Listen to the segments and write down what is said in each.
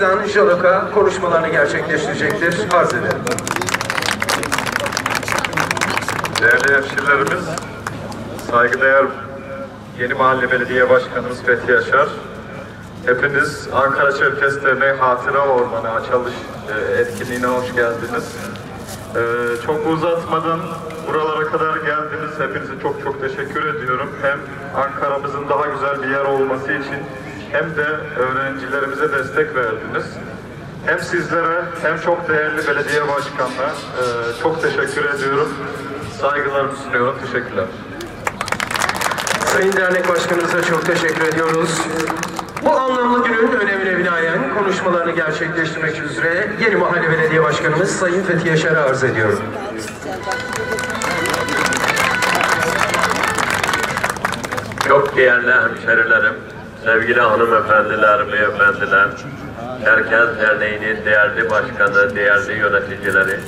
Deniz'den Jalaka konuşmalarını gerçekleştirecektir. Arz ederim. Değerli hemşehrilerimiz, saygıdeğer Yeni Mahalle Belediye Başkanımız Fethi Yaşar, hepiniz Ankara Çerkes Derneği Hatıra Ormanı açılış etkinliğine hoş geldiniz. Çok uzatmadan buralara kadar geldiniz. Hepinize çok çok teşekkür ediyorum. Hem Ankara'mızın daha güzel bir yer olması için hem de öğrencilerimize destek verdiniz. Hem sizlere hem çok değerli belediye başkanına çok teşekkür ediyorum. Saygılarımı sunuyorum. Teşekkürler. Sayın Dernek Başkanımıza çok teşekkür ediyoruz. Bu anlamlı günün önemine binaen konuşmalarını gerçekleştirmek üzere Yeni Mahalle Belediye Başkanımız Sayın Fethi Yaşar'ı arz ediyorum. Çok değerli hemşerilerim, sevgili hanımefendiler, beyefendiler, Çerkez Derneği'nin değerli başkanı, değerli yöneticileri,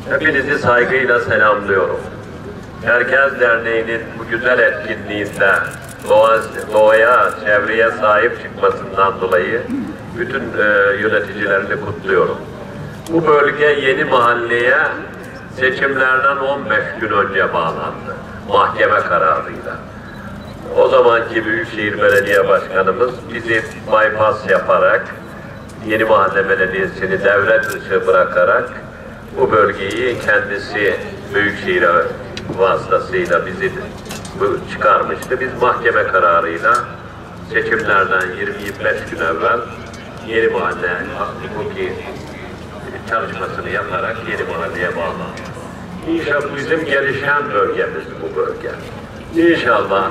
hepinizi saygıyla selamlıyorum. Çerkez Derneği'nin bu güzel etkinliğinde doğaya, çevreye sahip çıkmasından dolayı bütün yöneticilerini kutluyorum. Bu bölge Yeni Mahalle'ye seçimlerden 15 gün önce bağlandı, mahkeme kararıyla. O zamanki Büyükşehir Belediye Başkanımız bizi bypass yaparak, Yeni Mahalle Belediyesi'ni devlet dışı bırakarak bu bölgeyi kendisi Büyükşehir vasıtasıyla bizi çıkarmıştı. Biz mahkeme kararıyla seçimlerden 20-25 gün evvel Yeni Mahalle hukuki çalışmasını yaparak Yeni Mahalle'ye bağlandık. İnşallah bizim gelişen bölgemiz bu bölge. İnşallah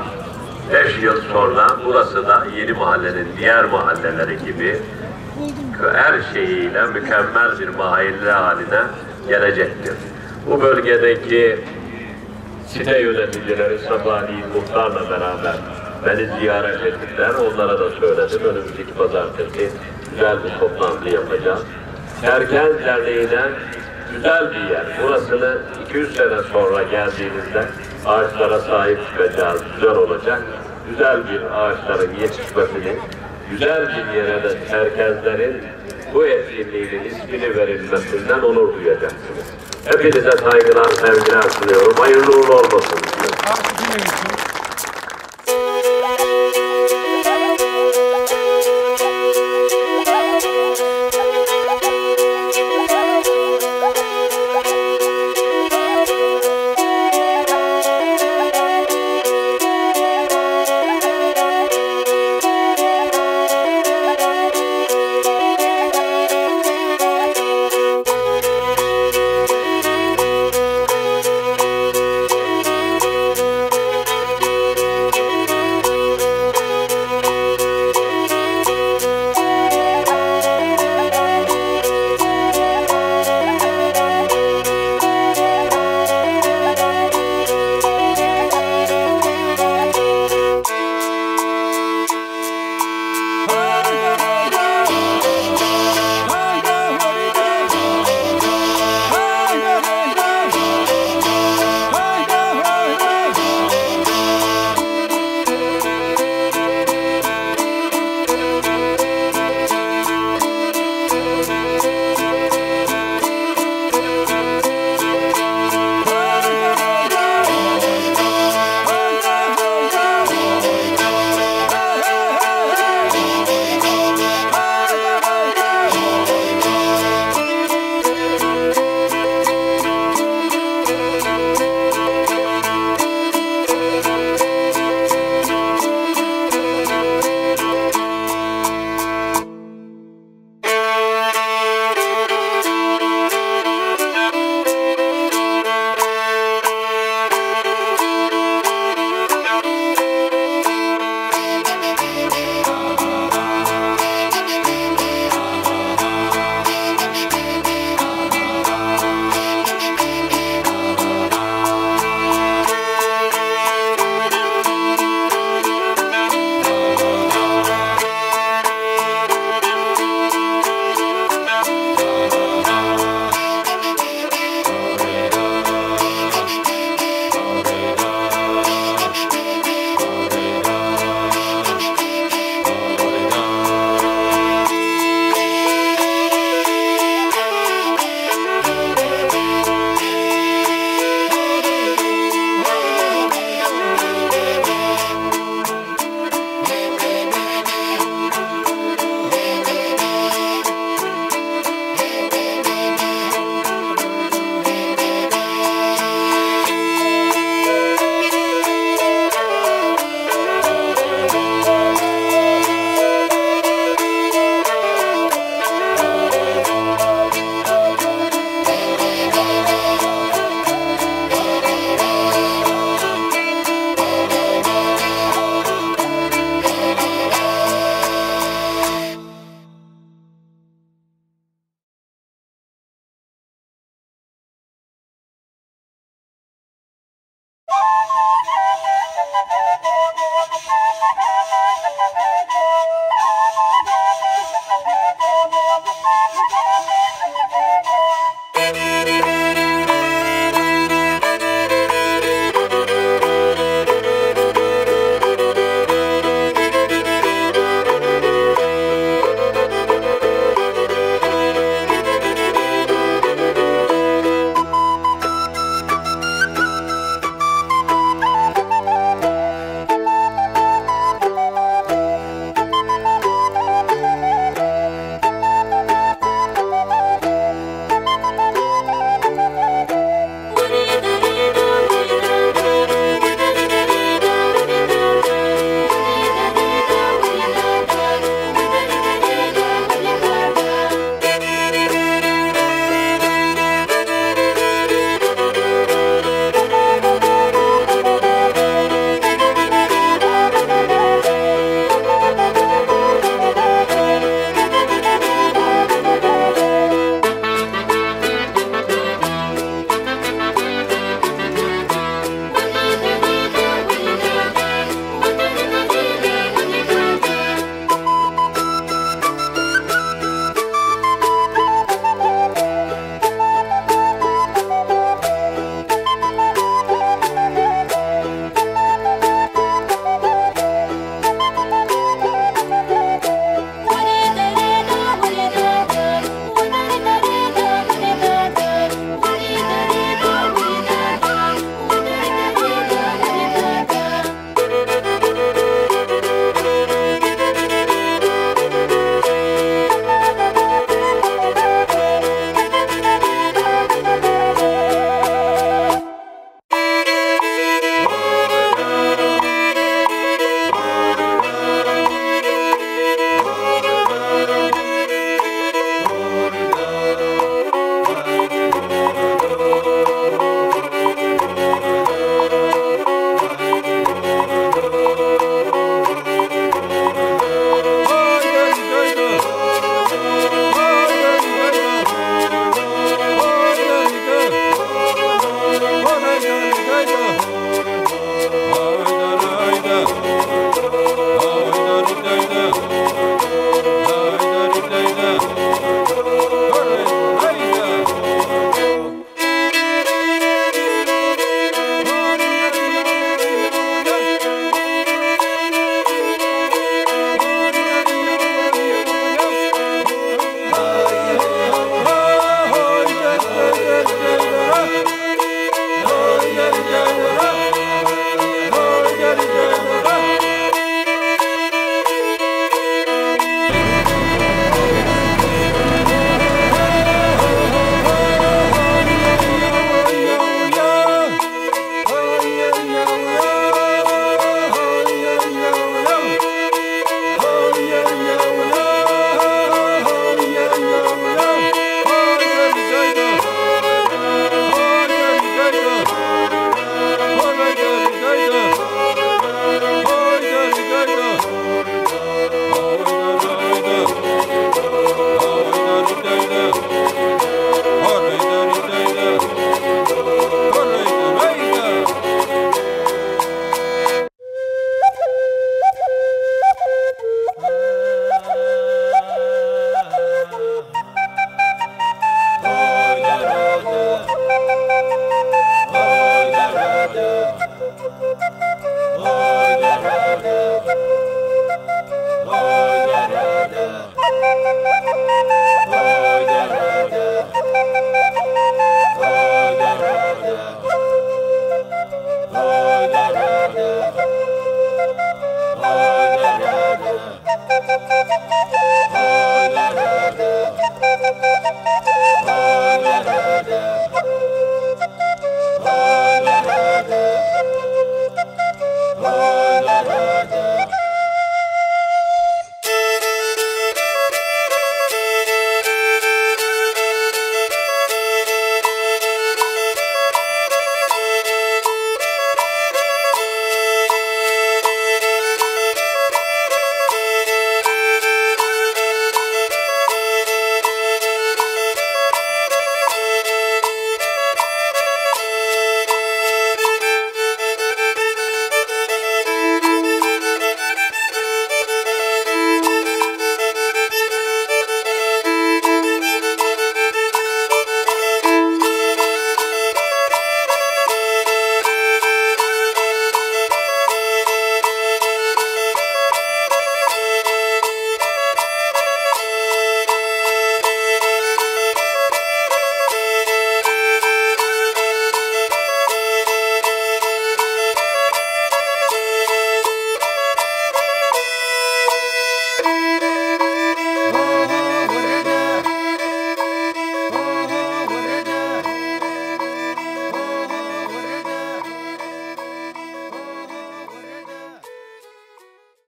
5 yıl sonra burası da Yeni Mahalle'nin diğer mahalleleri gibi her şeyiyle mükemmel bir mahalle haline gelecektir. Bu bölgedeki site yöneticileri sabahleyin muhtarla beraber beni ziyaret ettiler. Onlara da söyledim. Önümüzdeki pazartesi güzel bir toplantı yapacağız. Çerkez Derneği'ne güzel bir yer. Burasını 200 sene sonra geldiğinizde ağaçlara sahip çıkacağız. Güzel olacak. Güzel bir ağaçların yetişmesini, güzel bir yere de Çerkezlerin bu etkinliğinin ismini verilmesinden onur duyacaksınız. Hepinize saygılar, sevgiler sunuyorum. Hayırlı uğurlu olmasın.